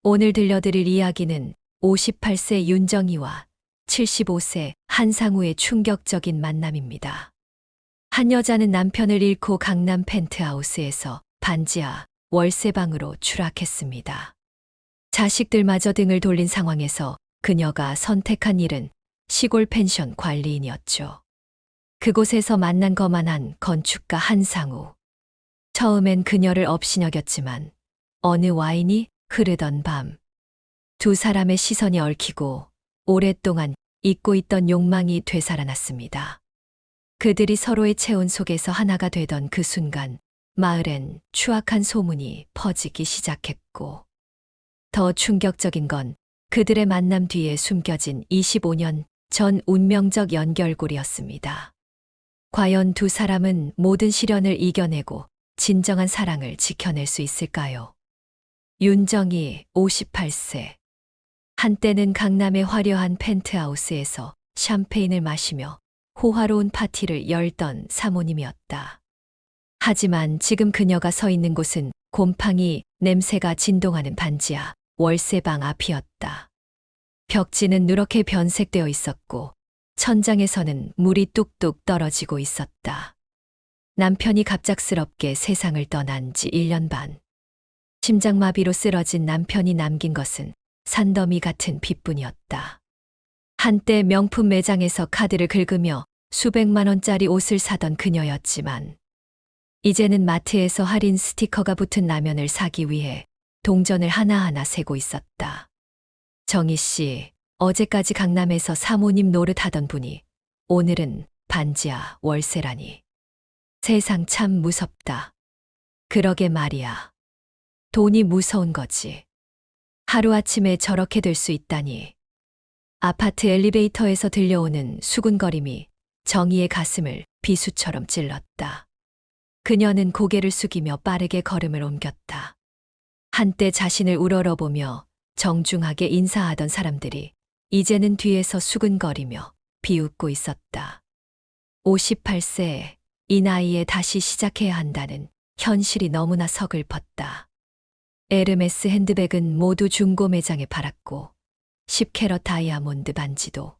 오늘 들려드릴 이야기는 58세 윤정이와 75세 한상우의 충격적인 만남입니다. 한 여자는 남편을 잃고 강남 펜트하우스에서 반지하 월세방으로 추락했습니다. 자식들마저 등을 돌린 상황에서 그녀가 선택한 일은 시골 펜션 관리인이었죠. 그곳에서 만난 거만한 건축가 한상우. 처음엔 그녀를 업신여겼지만 어느 와인이 흐르던 밤, 두 사람의 시선이 얽히고 오랫동안 잊고 있던 욕망이 되살아났습니다. 그들이 서로의 체온 속에서 하나가 되던 그 순간, 마을엔 추악한 소문이 퍼지기 시작했고, 더 충격적인 건 그들의 만남 뒤에 숨겨진 25년 전 운명적 연결고리였습니다. 과연 두 사람은 모든 시련을 이겨내고 진정한 사랑을 지켜낼 수 있을까요? 윤정이 58세. 한때는 강남의 화려한 펜트하우스에서 샴페인을 마시며 호화로운 파티를 열던 사모님이었다. 하지만 지금 그녀가 서 있는 곳은 곰팡이 냄새가 진동하는 반지하 월세방 앞이었다. 벽지는 누렇게 변색되어 있었고 천장에서는 물이 뚝뚝 떨어지고 있었다. 남편이 갑작스럽게 세상을 떠난 지 1년 반. 심장마비로 쓰러진 남편이 남긴 것은 산더미 같은 빚뿐이었다. 한때 명품 매장에서 카드를 긁으며 수백만 원짜리 옷을 사던 그녀였지만 이제는 마트에서 할인 스티커가 붙은 라면을 사기 위해 동전을 하나하나 세고 있었다. 정희 씨, 어제까지 강남에서 사모님 노릇하던 분이 오늘은 반지하 월세라니. 세상 참 무섭다. 그러게 말이야. 돈이 무서운 거지. 하루아침에 저렇게 될 수 있다니. 아파트 엘리베이터에서 들려오는 수군거림이 정희의 가슴을 비수처럼 찔렀다. 그녀는 고개를 숙이며 빠르게 걸음을 옮겼다. 한때 자신을 우러러보며 정중하게 인사하던 사람들이 이제는 뒤에서 수근거리며 비웃고 있었다. 58세, 이 나이에 다시 시작해야 한다는 현실이 너무나 서글펐다. 에르메스 핸드백은 모두 중고 매장에 팔았고 10캐럿 다이아몬드 반지도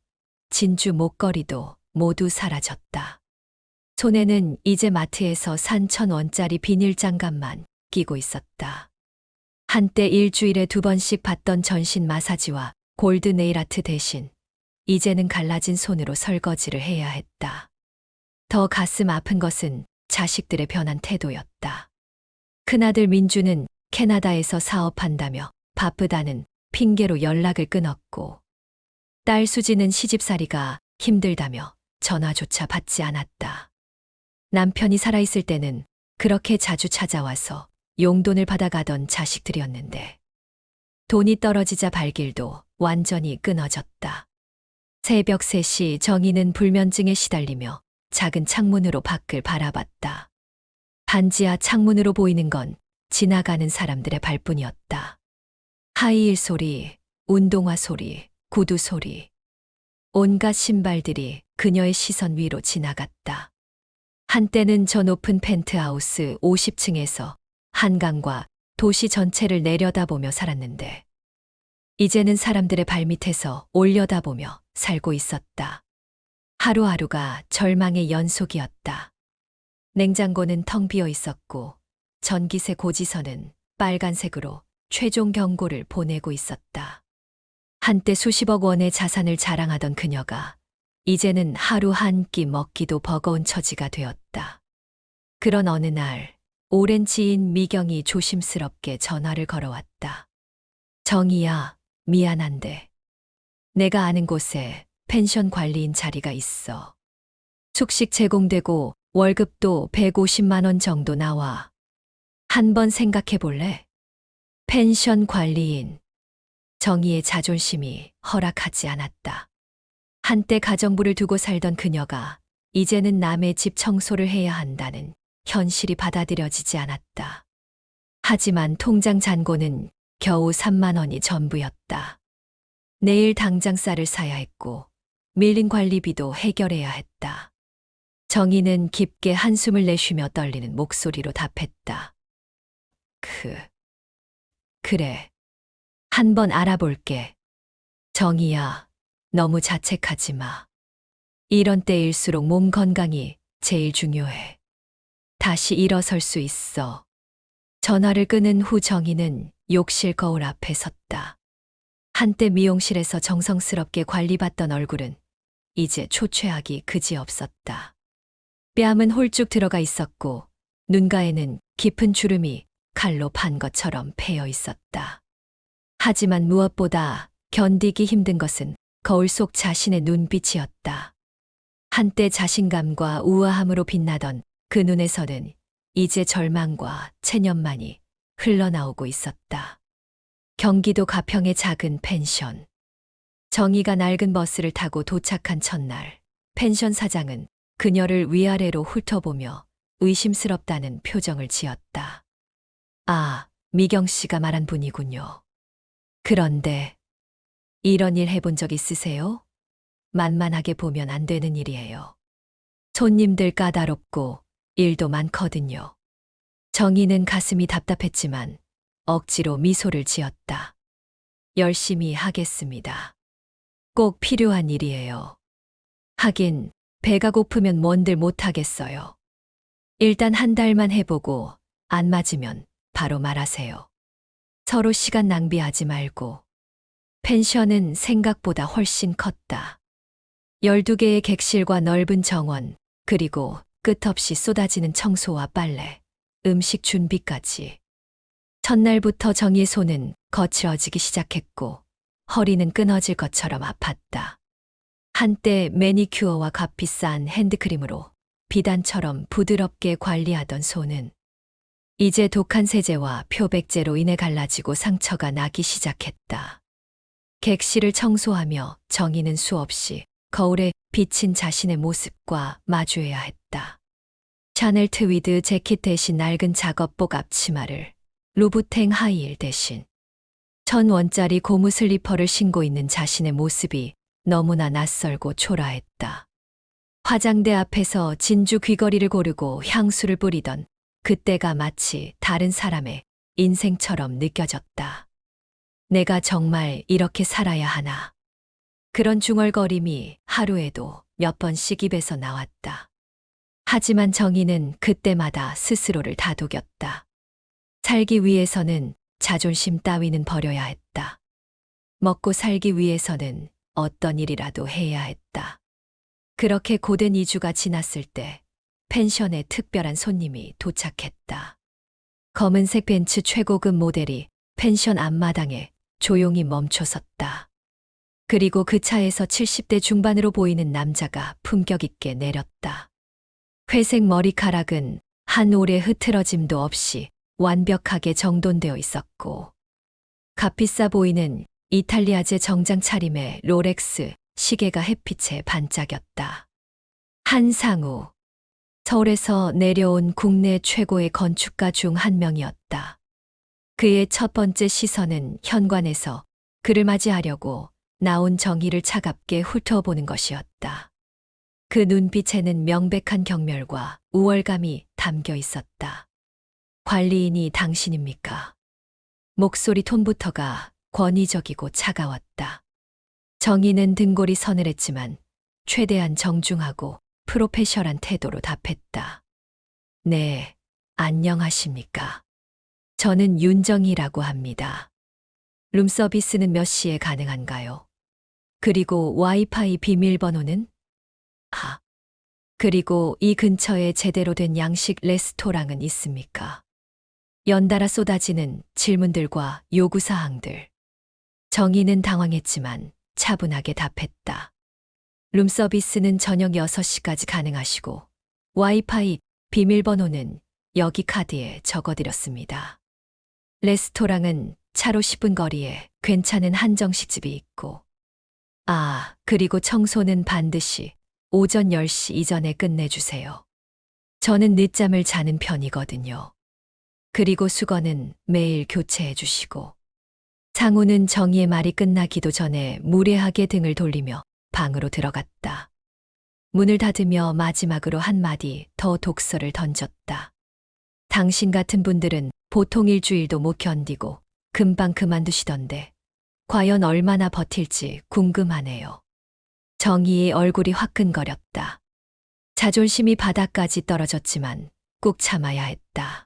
진주 목걸이도 모두 사라졌다. 손에는 이제 마트에서 산 1,000원짜리 비닐 장갑만 끼고 있었다. 한때 일주일에 2번씩 받던 전신 마사지와 골드 네일아트 대신 이제는 갈라진 손으로 설거지를 해야 했다. 더 가슴 아픈 것은 자식들의 변한 태도였다. 큰아들 민주는 캐나다에서 사업한다며 바쁘다는 핑계로 연락을 끊었고, 딸 수지는 시집살이가 힘들다며 전화조차 받지 않았다. 남편이 살아있을 때는 그렇게 자주 찾아와서 용돈을 받아가던 자식들이었는데, 돈이 떨어지자 발길도 완전히 끊어졌다. 새벽 3시 정희는 불면증에 시달리며 작은 창문으로 밖을 바라봤다. 반지하 창문으로 보이는 건 지나가는 사람들의 발뿐이었다. 하이힐 소리, 운동화 소리, 구두 소리. 온갖 신발들이 그녀의 시선 위로 지나갔다. 한때는 저 높은 펜트하우스 50층에서 한강과 도시 전체를 내려다보며 살았는데 이제는 사람들의 발밑에서 올려다보며 살고 있었다. 하루하루가 절망의 연속이었다. 냉장고는 텅 비어 있었고 전기세 고지서는 빨간색으로 최종 경고를 보내고 있었다. 한때 수십억 원의 자산을 자랑하던 그녀가 이제는 하루 한 끼 먹기도 버거운 처지가 되었다. 그런 어느 날 오랜 지인 미경이 조심스럽게 전화를 걸어왔다. 정희야, 미안한데 내가 아는 곳에 펜션 관리인 자리가 있어. 숙식 제공되고 월급도 150만 원 정도 나와. 한번 생각해 볼래? 펜션 관리인. 정희의 자존심이 허락하지 않았다. 한때 가정부를 두고 살던 그녀가 이제는 남의 집 청소를 해야 한다는 현실이 받아들여지지 않았다. 하지만 통장 잔고는 겨우 3만 원이 전부였다. 내일 당장 쌀을 사야 했고 밀린 관리비도 해결해야 했다. 정희는 깊게 한숨을 내쉬며 떨리는 목소리로 답했다. 그래. 한번 알아볼게. 정희야, 너무 자책하지 마. 이런 때일수록 몸 건강이 제일 중요해. 다시 일어설 수 있어. 전화를 끊은 후 정희는 욕실 거울 앞에 섰다. 한때 미용실에서 정성스럽게 관리받던 얼굴은 이제 초췌하기 그지없었다. 뺨은 홀쭉 들어가 있었고 눈가에는 깊은 주름이 칼로 판 것처럼 패여 있었다. 하지만 무엇보다 견디기 힘든 것은 거울 속 자신의 눈빛이었다. 한때 자신감과 우아함으로 빛나던 그 눈에서는 이제 절망과 체념만이 흘러나오고 있었다. 경기도 가평의 작은 펜션. 정희가 낡은 버스를 타고 도착한 첫날, 펜션 사장은 그녀를 위아래로 훑어보며 의심스럽다는 표정을 지었다. 아, 미경 씨가 말한 분이군요. 그런데 이런 일 해본 적 있으세요? 만만하게 보면 안 되는 일이에요. 손님들 까다롭고 일도 많거든요. 정희는 가슴이 답답했지만 억지로 미소를 지었다. 열심히 하겠습니다. 꼭 필요한 일이에요. 하긴 배가 고프면 뭔들 못하겠어요. 일단 한 달만 해보고 안 맞으면 바로 말하세요. 서로 시간 낭비하지 말고. 펜션은 생각보다 훨씬 컸다. 12개의 객실과 넓은 정원, 그리고 끝없이 쏟아지는 청소와 빨래, 음식 준비까지. 첫날부터 정희의 손은 거칠어지기 시작했고 허리는 끊어질 것처럼 아팠다. 한때 매니큐어와 값비싼 핸드크림으로 비단처럼 부드럽게 관리하던 손은 이제 독한 세제와 표백제로 인해 갈라지고 상처가 나기 시작했다. 객실을 청소하며 정희는 수없이 거울에 비친 자신의 모습과 마주해야 했다. 샤넬 트위드 재킷 대신 낡은 작업복 앞치마를, 루부탱 하이힐 대신 1,000원짜리 고무 슬리퍼를 신고 있는 자신의 모습이 너무나 낯설고 초라했다. 화장대 앞에서 진주 귀걸이를 고르고 향수를 뿌리던 그때가 마치 다른 사람의 인생처럼 느껴졌다. 내가 정말 이렇게 살아야 하나. 그런 중얼거림이 하루에도 몇 번씩 입에서 나왔다. 하지만 정희는 그때마다 스스로를 다독였다. 살기 위해서는 자존심 따위는 버려야 했다. 먹고 살기 위해서는 어떤 일이라도 해야 했다. 그렇게 고된 2주가 지났을 때 펜션에 특별한 손님이 도착했다. 검은색 벤츠 최고급 모델이 펜션 앞마당에 조용히 멈춰섰다. 그리고 그 차에서 70대 중반으로 보이는 남자가 품격 있게 내렸다. 회색 머리카락은 한 올의 흐트러짐도 없이 완벽하게 정돈되어 있었고 값비싸 보이는 이탈리아제 정장 차림의 롤렉스 시계가 햇빛에 반짝였다. 한상우, 서울에서 내려온 국내 최고의 건축가 중 한 명이었다. 그의 첫 번째 시선은 현관에서 그를 맞이하려고 나온 정희를 차갑게 훑어보는 것이었다. 그 눈빛에는 명백한 경멸과 우월감이 담겨 있었다. 관리인이 당신입니까? 목소리 톤부터가 권위적이고 차가웠다. 정희는 등골이 서늘했지만 최대한 정중하고 프로페셔널한 태도로 답했다. 네, 안녕하십니까. 저는 윤정희라고 합니다. 룸서비스는 몇 시에 가능한가요? 그리고 와이파이 비밀번호는? 아, 그리고 이 근처에 제대로 된 양식 레스토랑은 있습니까? 연달아 쏟아지는 질문들과 요구사항들. 정희는 당황했지만 차분하게 답했다. 룸서비스는 저녁 6시까지 가능하시고 와이파이 비밀번호는 여기 카드에 적어드렸습니다. 레스토랑은 차로 10분 거리에 괜찮은 한정식집이 있고 그리고 청소는 반드시 오전 10시 이전에 끝내주세요. 저는 늦잠을 자는 편이거든요. 그리고 수건은 매일 교체해 주시고. 상우는 정희의 말이 끝나기도 전에 무례하게 등을 돌리며 방으로 들어갔다. 문을 닫으며 마지막으로 한마디 더 독서를 던졌다. 당신 같은 분들은 보통 일주일도 못 견디고 금방 그만두시던데 과연 얼마나 버틸지 궁금하네요. 정희의 얼굴이 화끈거렸다. 자존심이 바닥까지 떨어졌지만 꾹 참아야 했다.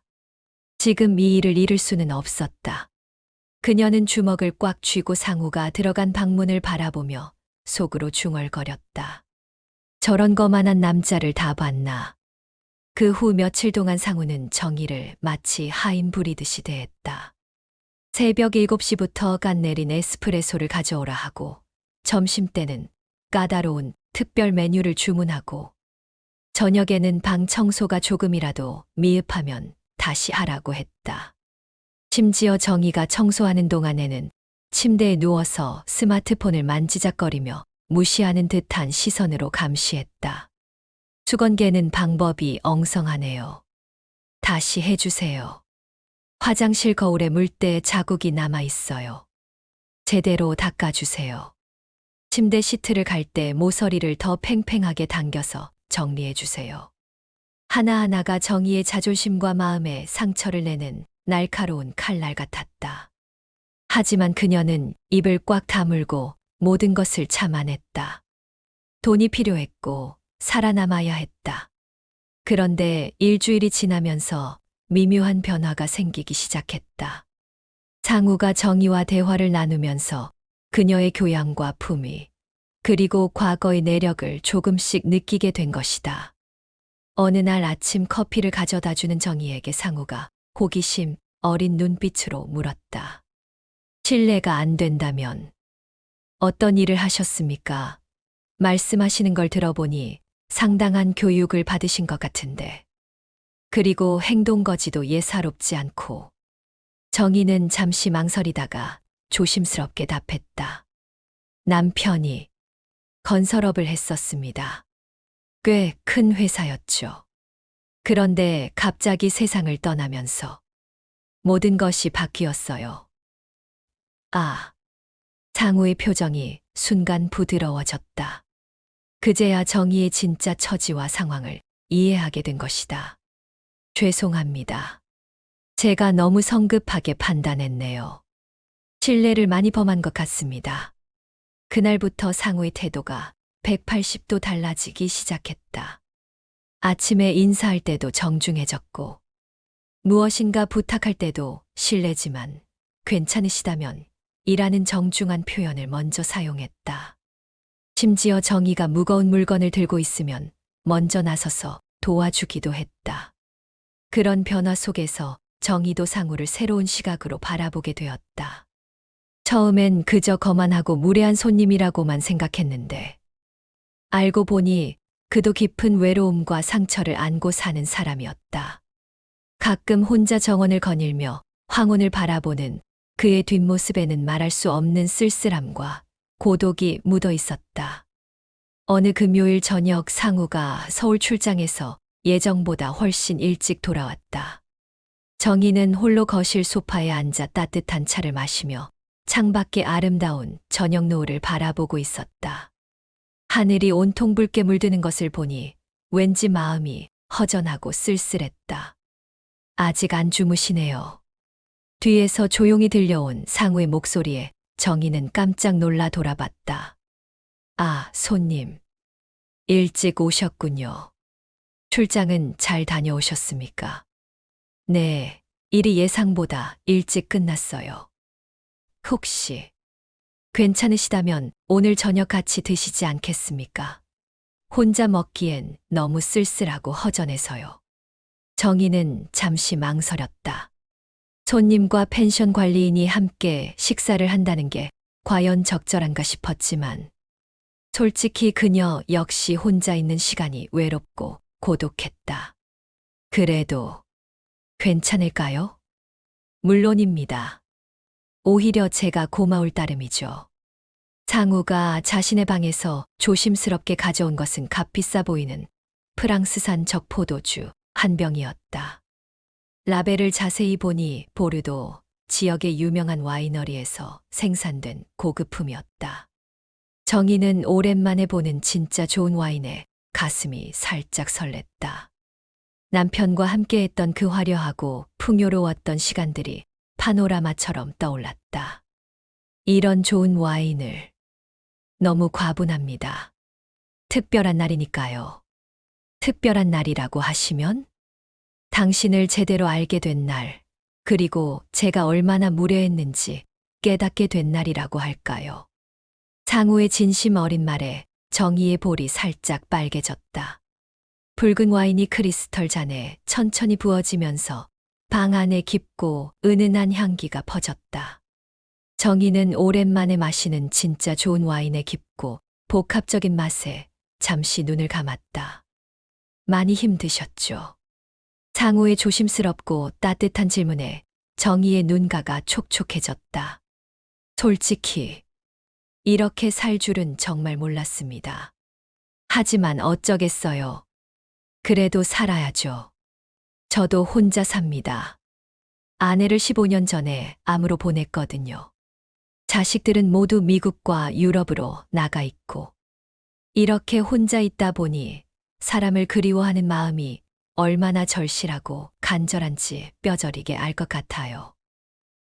지금 이 일을 잃을 수는 없었다. 그녀는 주먹을 꽉 쥐고 상우가 들어간 방문을 바라보며 속으로 중얼거렸다. 저런 거만한 남자를 다 봤나. 그 후 며칠 동안 상우는 정희를 마치 하인 부리듯이 대했다. 새벽 7시부터 간 내린 에스프레소를 가져오라 하고 점심때는 까다로운 특별 메뉴를 주문하고 저녁에는 방 청소가 조금이라도 미흡하면 다시 하라고 했다. 심지어 정희가 청소하는 동안에는 침대에 누워서 스마트폰을 만지작거리며 무시하는 듯한 시선으로 감시했다. 수건개는 방법이 엉성하네요. 다시 해주세요. 화장실 거울에 물때에 자국이 남아 있어요. 제대로 닦아주세요. 침대 시트를 갈 때 모서리를 더 팽팽하게 당겨서 정리해주세요. 하나하나가 정희의 자존심과 마음에 상처를 내는 날카로운 칼날 같았다. 하지만 그녀는 입을 꽉 다물고 모든 것을 참아냈다. 돈이 필요했고 살아남아야 했다. 그런데 일주일이 지나면서 미묘한 변화가 생기기 시작했다. 상우가 정희와 대화를 나누면서 그녀의 교양과 품위, 그리고 과거의 내력을 조금씩 느끼게 된 것이다. 어느 날 아침 커피를 가져다 주는 정희에게 상우가 호기심 어린 눈빛으로 물었다. 실례가 안 된다면 어떤 일을 하셨습니까? 말씀하시는 걸 들어보니 상당한 교육을 받으신 것 같은데. 그리고 행동거지도 예사롭지 않고. 정희는 잠시 망설이다가 조심스럽게 답했다. 남편이 건설업을 했었습니다. 꽤 큰 회사였죠. 그런데 갑자기 세상을 떠나면서 모든 것이 바뀌었어요. 아, 상우의 표정이 순간 부드러워졌다. 그제야 정희의 진짜 처지와 상황을 이해하게 된 것이다. 죄송합니다. 제가 너무 성급하게 판단했네요. 신뢰를 많이 범한 것 같습니다. 그날부터 상우의 태도가 180도 달라지기 시작했다. 아침에 인사할 때도 정중해졌고, 무엇인가 부탁할 때도 실례지만 괜찮으시다면 이라는 정중한 표현을 먼저 사용했다. 심지어 정희가 무거운 물건을 들고 있으면 먼저 나서서 도와주기도 했다. 그런 변화 속에서 정희도 상우를 새로운 시각으로 바라보게 되었다. 처음엔 그저 거만하고 무례한 손님이라고만 생각했는데, 알고 보니 그도 깊은 외로움과 상처를 안고 사는 사람이었다. 가끔 혼자 정원을 거닐며 황혼을 바라보는 그의 뒷모습에는 말할 수 없는 쓸쓸함과 고독이 묻어 있었다. 어느 금요일 저녁 상우가 서울 출장에서 예정보다 훨씬 일찍 돌아왔다. 정희는 홀로 거실 소파에 앉아 따뜻한 차를 마시며 창밖의 아름다운 저녁 노을을 바라보고 있었다. 하늘이 온통 붉게 물드는 것을 보니 왠지 마음이 허전하고 쓸쓸했다. 아직 안 주무시네요. 뒤에서 조용히 들려온 상우의 목소리에 정희는 깜짝 놀라 돌아봤다. 아, 손님. 일찍 오셨군요. 출장은 잘 다녀오셨습니까? 네, 일이 예상보다 일찍 끝났어요. 혹시 괜찮으시다면 오늘 저녁 같이 드시지 않겠습니까? 혼자 먹기엔 너무 쓸쓸하고 허전해서요. 정희는 잠시 망설였다. 손님과 펜션 관리인이 함께 식사를 한다는 게 과연 적절한가 싶었지만, 솔직히 그녀 역시 혼자 있는 시간이 외롭고 고독했다. 그래도 괜찮을까요? 물론입니다. 오히려 제가 고마울 따름이죠. 상우가 자신의 방에서 조심스럽게 가져온 것은 값비싸 보이는 프랑스산 적포도주 한 병이었다. 라벨을 자세히 보니 보르도 지역의 유명한 와이너리에서 생산된 고급품이었다. 정희는 오랜만에 보는 진짜 좋은 와인에 가슴이 살짝 설렜다. 남편과 함께했던 그 화려하고 풍요로웠던 시간들이 파노라마처럼 떠올랐다. 이런 좋은 와인을. 너무 과분합니다. 특별한 날이니까요. 특별한 날이라고 하시면? 당신을 제대로 알게 된 날, 그리고 제가 얼마나 무례했는지 깨닫게 된 날이라고 할까요? 상우의 진심 어린 말에 정의의 볼이 살짝 빨개졌다. 붉은 와인이 크리스털 잔에 천천히 부어지면서 방 안에 깊고 은은한 향기가 퍼졌다. 정의는 오랜만에 마시는 진짜 좋은 와인의 깊고 복합적인 맛에 잠시 눈을 감았다. 많이 힘드셨죠? 상우의 조심스럽고 따뜻한 질문에 정의의 눈가가 촉촉해졌다. 솔직히 이렇게 살 줄은 정말 몰랐습니다. 하지만 어쩌겠어요. 그래도 살아야죠. 저도 혼자 삽니다. 아내를 15년 전에 암으로 보냈거든요. 자식들은 모두 미국과 유럽으로 나가 있고, 이렇게 혼자 있다 보니 사람을 그리워하는 마음이 얼마나 절실하고 간절한지 뼈저리게 알 것 같아요.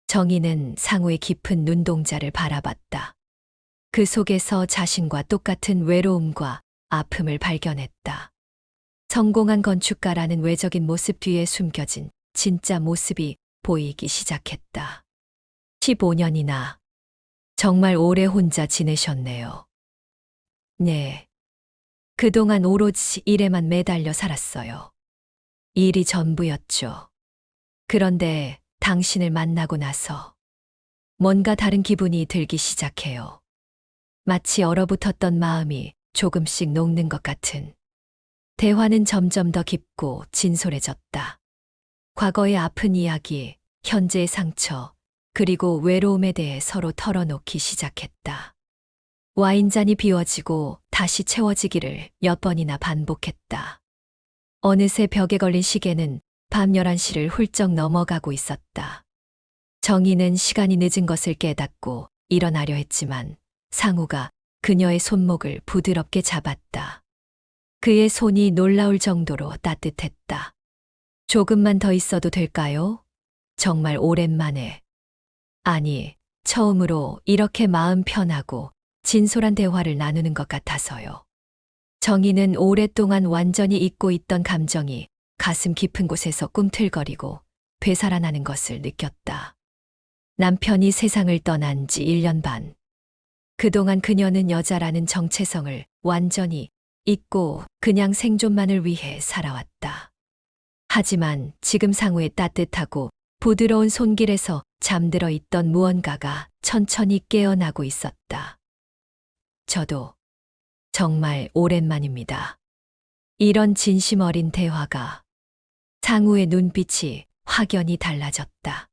정의는 상우의 깊은 눈동자를 바라봤다. 그 속에서 자신과 똑같은 외로움과 아픔을 발견했다. 성공한 건축가라는 외적인 모습 뒤에 숨겨진 진짜 모습이 보이기 시작했다. 15년이나 정말 오래 혼자 지내셨네요. 네. 그동안 오로지 일에만 매달려 살았어요. 일이 전부였죠. 그런데 당신을 만나고 나서 뭔가 다른 기분이 들기 시작해요. 마치 얼어붙었던 마음이 조금씩 녹는 것 같은. 대화는 점점 더 깊고 진솔해졌다. 과거의 아픈 이야기, 현재의 상처, 그리고 외로움에 대해 서로 털어놓기 시작했다. 와인잔이 비워지고 다시 채워지기를 몇 번이나 반복했다. 어느새 벽에 걸린 시계는 밤 11시를 훌쩍 넘어가고 있었다. 정의는 시간이 늦은 것을 깨닫고 일어나려 했지만 상우가 그녀의 손목을 부드럽게 잡았다. 그의 손이 놀라울 정도로 따뜻했다. 조금만 더 있어도 될까요? 정말 오랜만에. 아니, 처음으로 이렇게 마음 편하고 진솔한 대화를 나누는 것 같아서요. 정의는 오랫동안 완전히 잊고 있던 감정이 가슴 깊은 곳에서 꿈틀거리고 되살아나는 것을 느꼈다. 남편이 세상을 떠난 지 1년 반. 그동안 그녀는 여자라는 정체성을 완전히 잊고 그냥 생존만을 위해 살아왔다. 하지만 지금 상우의 따뜻하고 부드러운 손길에서 잠들어 있던 무언가가 천천히 깨어나고 있었다. 저도 정말 오랜만입니다. 이런 진심 어린 대화가. 상우의 눈빛이 확연히 달라졌다.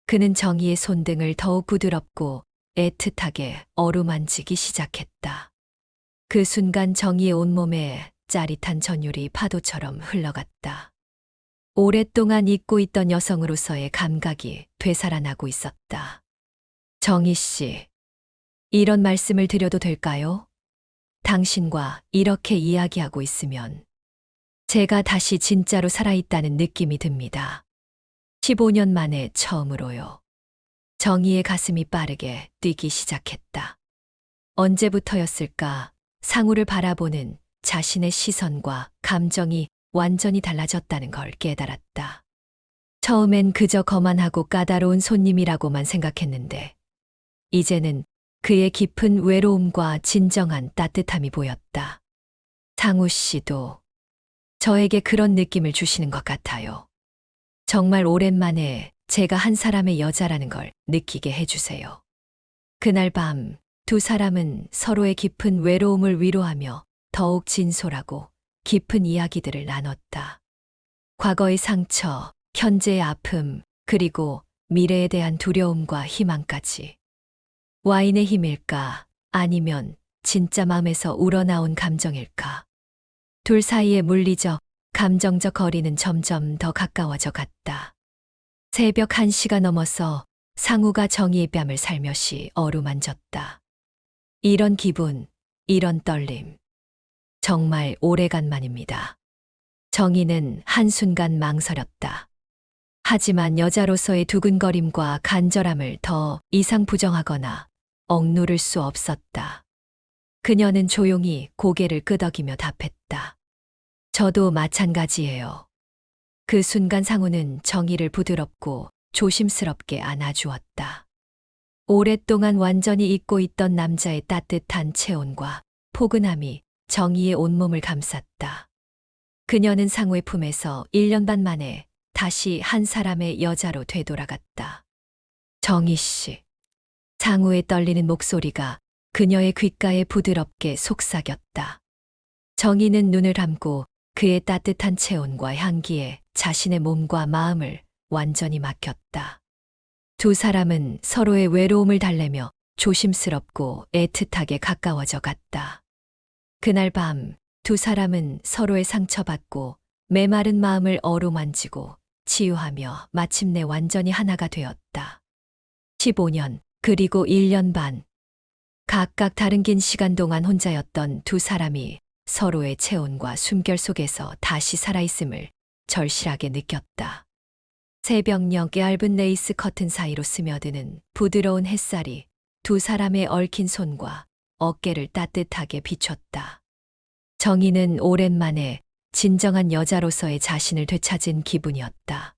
그는 정의의 손등을 더욱 부드럽고 애틋하게 어루만지기 시작했다. 그 순간 정의의 온몸에 짜릿한 전율이 파도처럼 흘러갔다. 오랫동안 잊고 있던 여성으로서의 감각이 되살아나고 있었다. 정희 씨, 이런 말씀을 드려도 될까요? 당신과 이렇게 이야기하고 있으면 제가 다시 진짜로 살아있다는 느낌이 듭니다. 15년 만에 처음으로요. 정희의 가슴이 빠르게 뛰기 시작했다. 언제부터였을까 상우를 바라보는 자신의 시선과 감정이 완전히 달라졌다는 걸 깨달았다. 처음엔 그저 거만하고 까다로운 손님이라고만 생각했는데 이제는 그의 깊은 외로움과 진정한 따뜻함이 보였다. 상우 씨도 저에게 그런 느낌을 주시는 것 같아요. 정말 오랜만에 제가 한 사람의 여자라는 걸 느끼게 해주세요. 그날 밤 두 사람은 서로의 깊은 외로움을 위로하며 더욱 진솔하고 깊은 이야기들을 나눴다. 과거의 상처, 현재의 아픔, 그리고 미래에 대한 두려움과 희망까지. 와인의 힘일까? 아니면 진짜 마음에서 우러나온 감정일까? 둘 사이의 물리적, 감정적 거리는 점점 더 가까워져 갔다. 새벽 1시가 넘어서 상우가 정의의 뺨을 살며시 어루만졌다. 이런 기분, 이런 떨림. 정말 오래간만입니다. 정의는 한순간 망설였다. 하지만 여자로서의 두근거림과 간절함을 더 이상 부정하거나 억누를 수 없었다. 그녀는 조용히 고개를 끄덕이며 답했다. 저도 마찬가지예요. 그 순간 상우는 정희를 부드럽고 조심스럽게 안아주었다. 오랫동안 완전히 잊고 있던 남자의 따뜻한 체온과 포근함이 정희의 온몸을 감쌌다. 그녀는 상우의 품에서 1년 반 만에 다시 한 사람의 여자로 되돌아갔다. 정희 씨. 상우의 떨리는 목소리가 그녀의 귓가에 부드럽게 속삭였다. 정희는 눈을 감고 그의 따뜻한 체온과 향기에 자신의 몸과 마음을 완전히 맡겼다. 두 사람은 서로의 외로움을 달래며 조심스럽고 애틋하게 가까워져 갔다. 그날 밤 두 사람은 서로의 상처받고 메마른 마음을 어루만지고 치유하며 마침내 완전히 하나가 되었다. 15년, 그리고 1년 반. 각각 다른 긴 시간 동안 혼자였던 두 사람이 서로의 체온과 숨결 속에서 다시 살아있음을 절실하게 느꼈다. 새벽녘 얇은 레이스 커튼 사이로 스며드는 부드러운 햇살이 두 사람의 얽힌 손과 어깨를 따뜻하게 비췄다. 정희는 오랜만에 진정한 여자로서의 자신을 되찾은 기분이었다.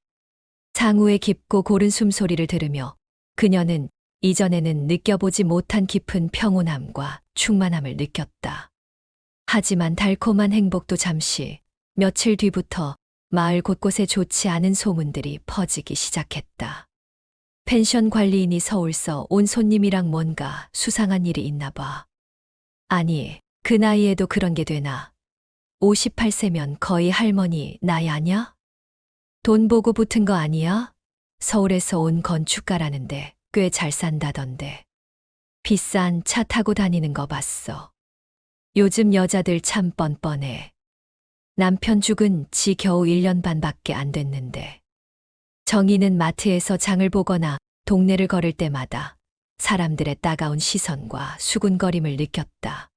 상우의 깊고 고른 숨소리를 들으며 그녀는 이전에는 느껴보지 못한 깊은 평온함과 충만함을 느꼈다. 하지만 달콤한 행복도 잠시, 며칠 뒤부터 마을 곳곳에 좋지 않은 소문들이 퍼지기 시작했다. 펜션 관리인이 서울서 온 손님이랑 뭔가 수상한 일이 있나 봐. 아니, 그 나이에도 그런 게 되나? 58세면 거의 할머니 나이 아냐? 돈 보고 붙은 거 아니야? 서울에서 온 건축가라는데 꽤 잘 산다던데. 비싼 차 타고 다니는 거 봤어. 요즘 여자들 참 뻔뻔해. 남편 죽은 지 겨우 1년 반밖에 안 됐는데. 정희는 마트에서 장을 보거나 동네를 걸을 때마다 사람들의 따가운 시선과 수군거림을 느꼈다.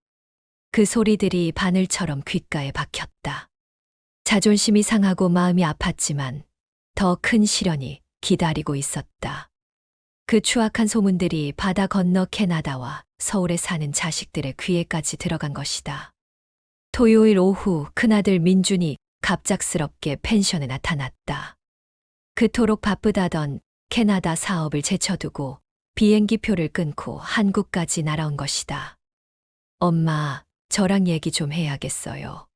그 소리들이 바늘처럼 귓가에 박혔다. 자존심이 상하고 마음이 아팠지만 더 큰 시련이 기다리고 있었다. 그 추악한 소문들이 바다 건너 캐나다와 서울에 사는 자식들의 귀에까지 들어간 것이다. 토요일 오후 큰아들 민준이 갑작스럽게 펜션에 나타났다. 그토록 바쁘다던 캐나다 사업을 제쳐두고 비행기표를 끊고 한국까지 날아온 것이다. 엄마, 저랑 얘기 좀 해야겠어요.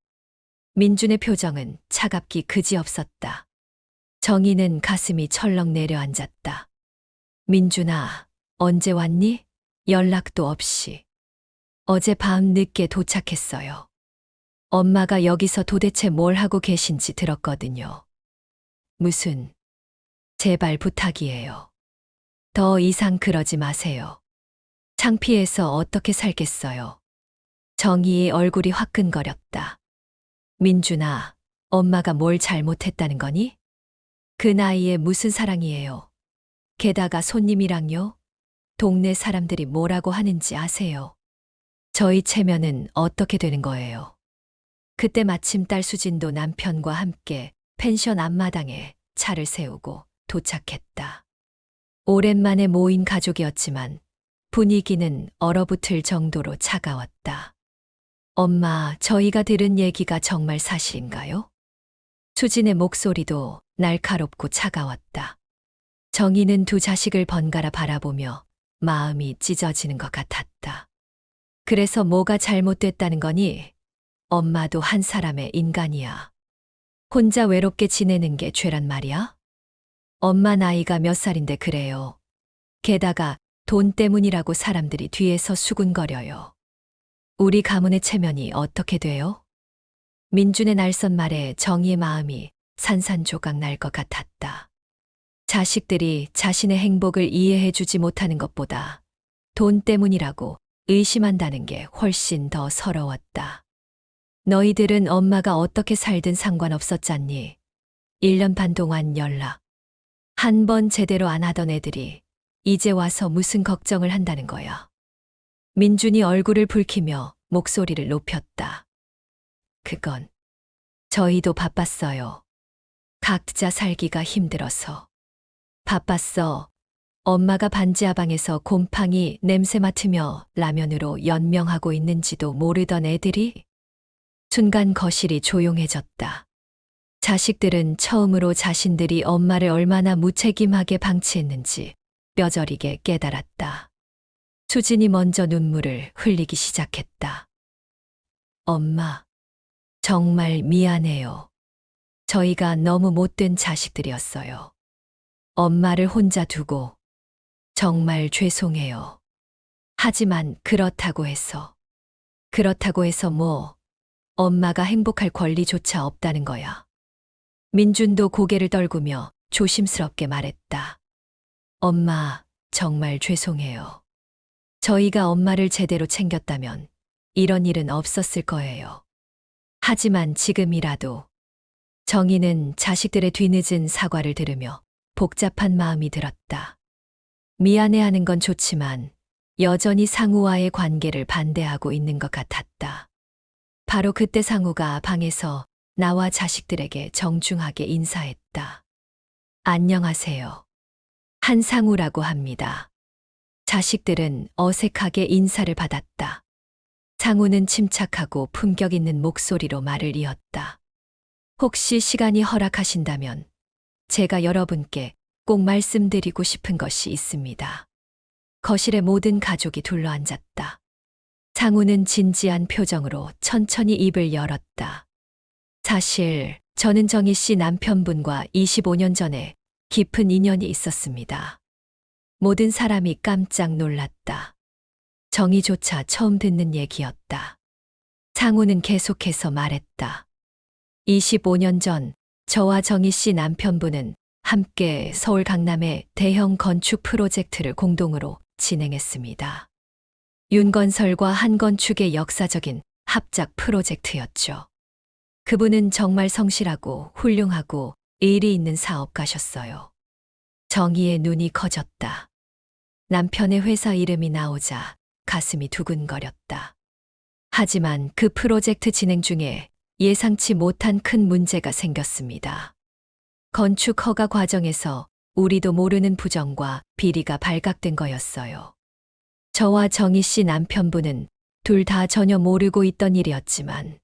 민준의 표정은 차갑기 그지없었다. 정희는 가슴이 철렁 내려앉았다. 민준아, 언제 왔니? 연락도 없이. 어젯밤 늦게 도착했어요. 엄마가 여기서 도대체 뭘 하고 계신지 들었거든요. 무슨, 제발 부탁이에요. 더 이상 그러지 마세요. 창피해서 어떻게 살겠어요. 정희의 얼굴이 화끈거렸다. 민준아, 엄마가 뭘 잘못했다는 거니? 그 나이에 무슨 사랑이에요. 게다가 손님이랑요? 동네 사람들이 뭐라고 하는지 아세요? 저희 체면은 어떻게 되는 거예요? 그때 마침 딸 수진도 남편과 함께 펜션 앞마당에 차를 세우고 도착했다. 오랜만에 모인 가족이었지만 분위기는 얼어붙을 정도로 차가웠다. 엄마, 저희가 들은 얘기가 정말 사실인가요? 수진의 목소리도 날카롭고 차가웠다. 정희는 두 자식을 번갈아 바라보며 마음이 찢어지는 것 같았다. 그래서 뭐가 잘못됐다는 거니? 엄마도 한 사람의 인간이야. 혼자 외롭게 지내는 게 죄란 말이야? 엄마 나이가 몇 살인데 그래요. 게다가 돈 때문이라고 사람들이 뒤에서 수군거려요. 우리 가문의 체면이 어떻게 돼요? 민준의 날선 말에 정희의 마음이 산산조각 날 것 같았다. 자식들이 자신의 행복을 이해해주지 못하는 것보다 돈 때문이라고 의심한다는 게 훨씬 더 서러웠다. 너희들은 엄마가 어떻게 살든 상관없었잖니. 1년 반 동안 연락. 한 번 제대로 안 하던 애들이 이제 와서 무슨 걱정을 한다는 거야. 민준이 얼굴을 붉히며 목소리를 높였다. 그건 저희도 바빴어요. 각자 살기가 힘들어서. 바빴어. 엄마가 반지하방에서 곰팡이 냄새 맡으며 라면으로 연명하고 있는지도 모르던 애들이? 순간 거실이 조용해졌다. 자식들은 처음으로 자신들이 엄마를 얼마나 무책임하게 방치했는지 뼈저리게 깨달았다. 수진이 먼저 눈물을 흘리기 시작했다. 엄마, 정말 미안해요. 저희가 너무 못된 자식들이었어요. 엄마를 혼자 두고 정말 죄송해요. 하지만 그렇다고 해서 뭐 엄마가 행복할 권리조차 없다는 거야. 민준도 고개를 떨구며 조심스럽게 말했다. 엄마, 정말 죄송해요. 저희가 엄마를 제대로 챙겼다면 이런 일은 없었을 거예요. 하지만 지금이라도 정희는 자식들의 뒤늦은 사과를 들으며 복잡한 마음이 들었다. 미안해하는 건 좋지만 여전히 상우와의 관계를 반대하고 있는 것 같았다. 바로 그때 상우가 방에서 나와 자식들에게 정중하게 인사했다. 안녕하세요. 한상우라고 합니다. 자식들은 어색하게 인사를 받았다. 상우는 침착하고 품격 있는 목소리로 말을 이었다. 혹시 시간이 허락하신다면 제가 여러분께 꼭 말씀드리고 싶은 것이 있습니다. 거실에 모든 가족이 둘러앉았다. 상우는 진지한 표정으로 천천히 입을 열었다. 사실 저는 정희 씨 남편분과 25년 전에 깊은 인연이 있었습니다. 모든 사람이 깜짝 놀랐다. 정희조차 처음 듣는 얘기였다. 상우는 계속해서 말했다. 25년 전 저와 정희 씨 남편분은 함께 서울 강남의 대형 건축 프로젝트를 공동으로 진행했습니다. 윤건설과 한건축의 역사적인 합작 프로젝트였죠. 그분은 정말 성실하고 훌륭하고 일이 있는 사업가셨어요. 정희의 눈이 커졌다. 남편의 회사 이름이 나오자 가슴이 두근거렸다. 하지만 그 프로젝트 진행 중에 예상치 못한 큰 문제가 생겼습니다. 건축 허가 과정에서 우리도 모르는 부정과 비리가 발각된 거였어요. 저와 정희 씨 남편분은 둘 다 전혀 모르고 있던 일이었지만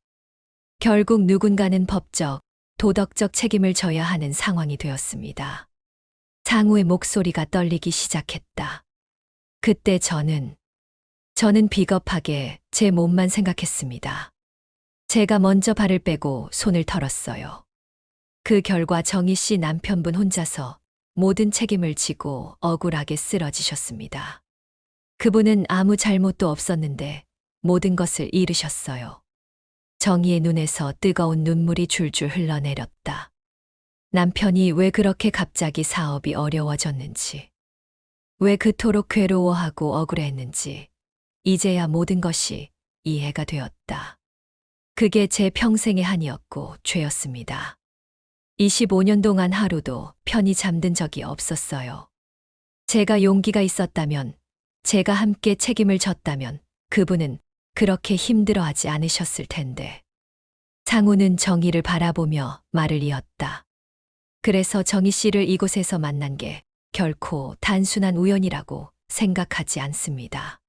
결국 누군가는 법적, 도덕적 책임을 져야 하는 상황이 되었습니다. 상우의 목소리가 떨리기 시작했다. 그때 저는 비겁하게 제 몸만 생각했습니다. 제가 먼저 발을 빼고 손을 털었어요. 그 결과 정희 씨 남편분 혼자서 모든 책임을 지고 억울하게 쓰러지셨습니다. 그분은 아무 잘못도 없었는데 모든 것을 잃으셨어요. 정희의 눈에서 뜨거운 눈물이 줄줄 흘러내렸다. 남편이 왜 그렇게 갑자기 사업이 어려워졌는지, 왜 그토록 괴로워하고 억울했는지, 이제야 모든 것이 이해가 되었다. 그게 제 평생의 한이었고 죄였습니다. 25년 동안 하루도 편히 잠든 적이 없었어요. 제가 용기가 있었다면, 제가 함께 책임을 졌다면 그분은 그렇게 힘들어하지 않으셨을 텐데. 상우는 정희를 바라보며 말을 이었다. 그래서 정희 씨를 이곳에서 만난 게 결코 단순한 우연이라고 생각하지 않습니다.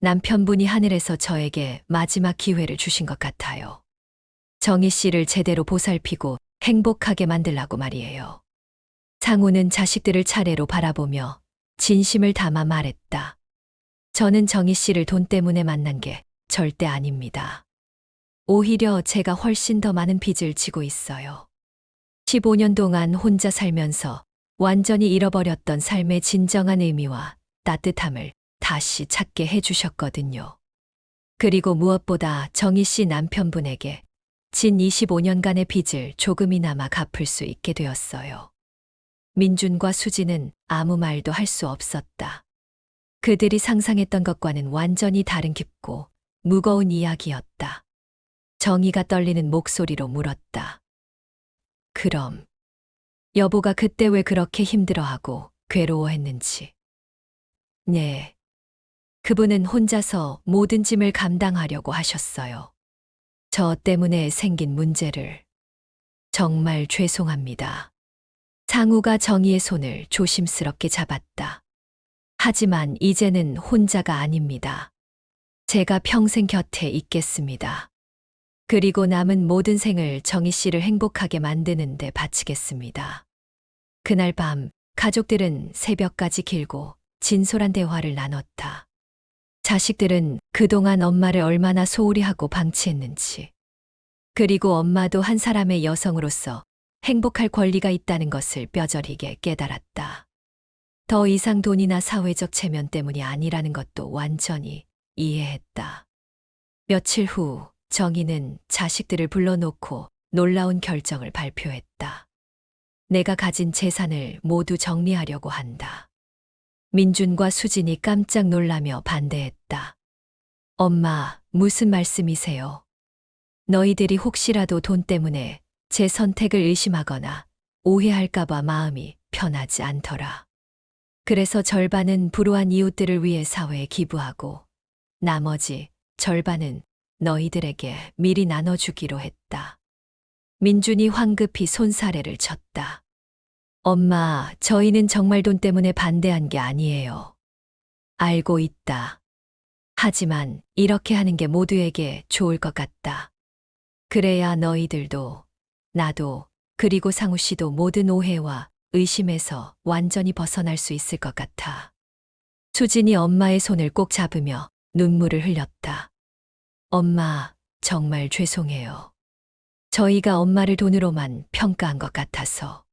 남편분이 하늘에서 저에게 마지막 기회를 주신 것 같아요. 정희 씨를 제대로 보살피고 행복하게 만들라고 말이에요. 상우는 자식들을 차례로 바라보며 진심을 담아 말했다. 저는 정희 씨를 돈 때문에 만난 게 절대 아닙니다. 오히려 제가 훨씬 더 많은 빚을 지고 있어요. 15년 동안 혼자 살면서 완전히 잃어버렸던 삶의 진정한 의미와 따뜻함을 다시 찾게 해주셨거든요. 그리고 무엇보다 정희 씨 남편분에게 진 25년간의 빚을 조금이나마 갚을 수 있게 되었어요. 민준과 수지는 아무 말도 할 수 없었다. 그들이 상상했던 것과는 완전히 다른 깊고 무거운 이야기였다. 정희가 떨리는 목소리로 물었다. 그럼 여보가 그때 왜 그렇게 힘들어하고 괴로워했는지. 네. 그분은 혼자서 모든 짐을 감당하려고 하셨어요. 저 때문에 생긴 문제를. 정말 죄송합니다. 상우가 정희의 손을 조심스럽게 잡았다. 하지만 이제는 혼자가 아닙니다. 제가 평생 곁에 있겠습니다. 그리고 남은 모든 생을 정희 씨를 행복하게 만드는 데 바치겠습니다. 그날 밤 가족들은 새벽까지 길고 진솔한 대화를 나눴다. 자식들은 그동안 엄마를 얼마나 소홀히 하고 방치했는지, 그리고 엄마도 한 사람의 여성으로서 행복할 권리가 있다는 것을 뼈저리게 깨달았다. 더 이상 돈이나 사회적 체면 때문이 아니라는 것도 완전히 이해했다. 며칠 후 정희는 자식들을 불러놓고 놀라운 결정을 발표했다. 내가 가진 재산을 모두 정리하려고 한다. 민준과 수진이 깜짝 놀라며 반대했다. 엄마, 무슨 말씀이세요? 너희들이 혹시라도 돈 때문에 제 선택을 의심하거나 오해할까봐 마음이 편하지 않더라. 그래서 절반은 불우한 이웃들을 위해 사회에 기부하고 나머지 절반은 너희들에게 미리 나눠주기로 했다. 민준이 황급히 손사래를 쳤다. 엄마, 저희는 정말 돈 때문에 반대한 게 아니에요. 알고 있다. 하지만 이렇게 하는 게 모두에게 좋을 것 같다. 그래야 너희들도, 나도, 그리고 상우 씨도 모든 오해와 의심에서 완전히 벗어날 수 있을 것 같아. 수진이 엄마의 손을 꼭 잡으며 눈물을 흘렸다. 엄마, 정말 죄송해요. 저희가 엄마를 돈으로만 평가한 것 같아서.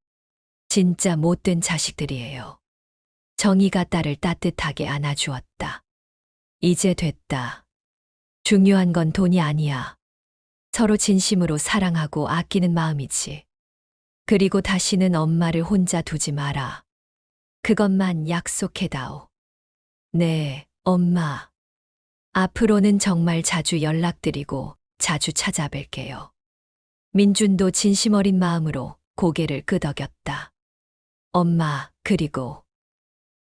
진짜 못된 자식들이에요. 정희가 딸을 따뜻하게 안아주었다. 이제 됐다. 중요한 건 돈이 아니야. 서로 진심으로 사랑하고 아끼는 마음이지. 그리고 다시는 엄마를 혼자 두지 마라. 그것만 약속해다오. 네, 엄마. 앞으로는 정말 자주 연락드리고 자주 찾아뵐게요. 민준도 진심 어린 마음으로 고개를 끄덕였다. 엄마, 그리고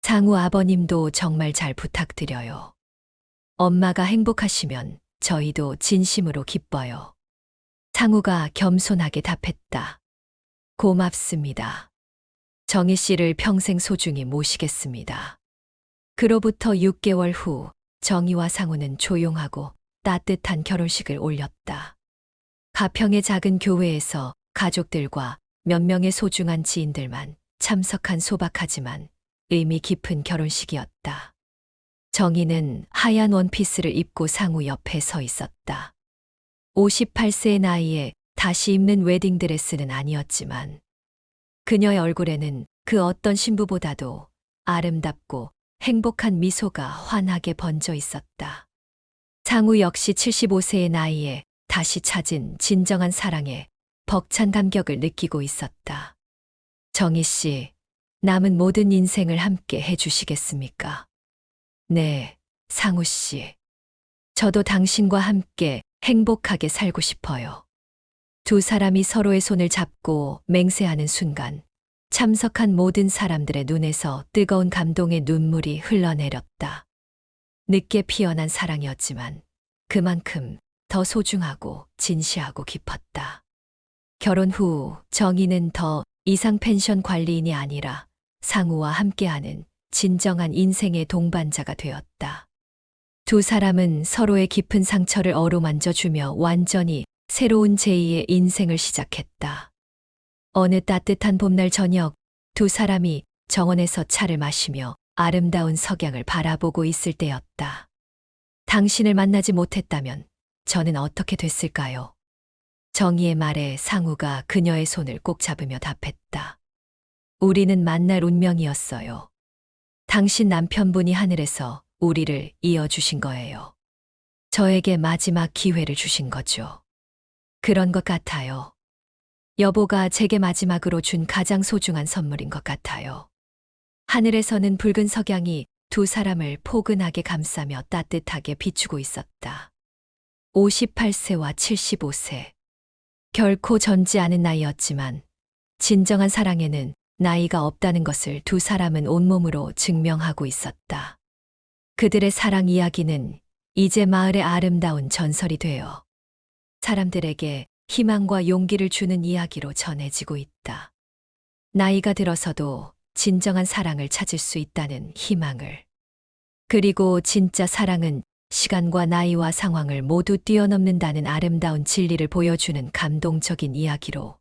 상우 아버님도 정말 잘 부탁드려요. 엄마가 행복하시면 저희도 진심으로 기뻐요. 상우가 겸손하게 답했다. 고맙습니다. 정희 씨를 평생 소중히 모시겠습니다. 그로부터 6개월 후 정희와 상우는 조용하고 따뜻한 결혼식을 올렸다. 가평의 작은 교회에서 가족들과 몇 명의 소중한 지인들만 참석한 소박하지만 의미 깊은 결혼식이었다. 정희는 하얀 원피스를 입고 상우 옆에 서 있었다. 58세의 나이에 다시 입는 웨딩드레스는 아니었지만 그녀의 얼굴에는 그 어떤 신부보다도 아름답고 행복한 미소가 환하게 번져 있었다. 상우 역시 75세의 나이에 다시 찾은 진정한 사랑에 벅찬 감격을 느끼고 있었다. 정희 씨, 남은 모든 인생을 함께 해주시겠습니까? 네, 상우 씨. 저도 당신과 함께 행복하게 살고 싶어요. 두 사람이 서로의 손을 잡고 맹세하는 순간 참석한 모든 사람들의 눈에서 뜨거운 감동의 눈물이 흘러내렸다. 늦게 피어난 사랑이었지만 그만큼 더 소중하고 진시하고 깊었다. 결혼 후 정희는 더 이상 펜션 관리인이 아니라 상우와 함께하는 진정한 인생의 동반자가 되었다. 두 사람은 서로의 깊은 상처를 어루만져주며 완전히 새로운 제2의 인생을 시작했다. 어느 따뜻한 봄날 저녁 두 사람이 정원에서 차를 마시며 아름다운 석양을 바라보고 있을 때였다. 당신을 만나지 못했다면 저는 어떻게 됐을까요? 정희의 말에 상우가 그녀의 손을 꼭 잡으며 답했다. 우리는 만날 운명이었어요. 당신 남편분이 하늘에서 우리를 이어주신 거예요. 저에게 마지막 기회를 주신 거죠. 그런 것 같아요. 여보가 제게 마지막으로 준 가장 소중한 선물인 것 같아요. 하늘에서는 붉은 석양이 두 사람을 포근하게 감싸며 따뜻하게 비추고 있었다. 58세와 75세. 결코 젊지 않은 나이였지만 진정한 사랑에는 나이가 없다는 것을 두 사람은 온몸으로 증명하고 있었다. 그들의 사랑 이야기는 이제 마을의 아름다운 전설이 되어 사람들에게 희망과 용기를 주는 이야기로 전해지고 있다. 나이가 들어서도 진정한 사랑을 찾을 수 있다는 희망을. 그리고 진짜 사랑은 시간과 나이와 상황을 모두 뛰어넘는다는 아름다운 진리를 보여주는 감동적인 이야기로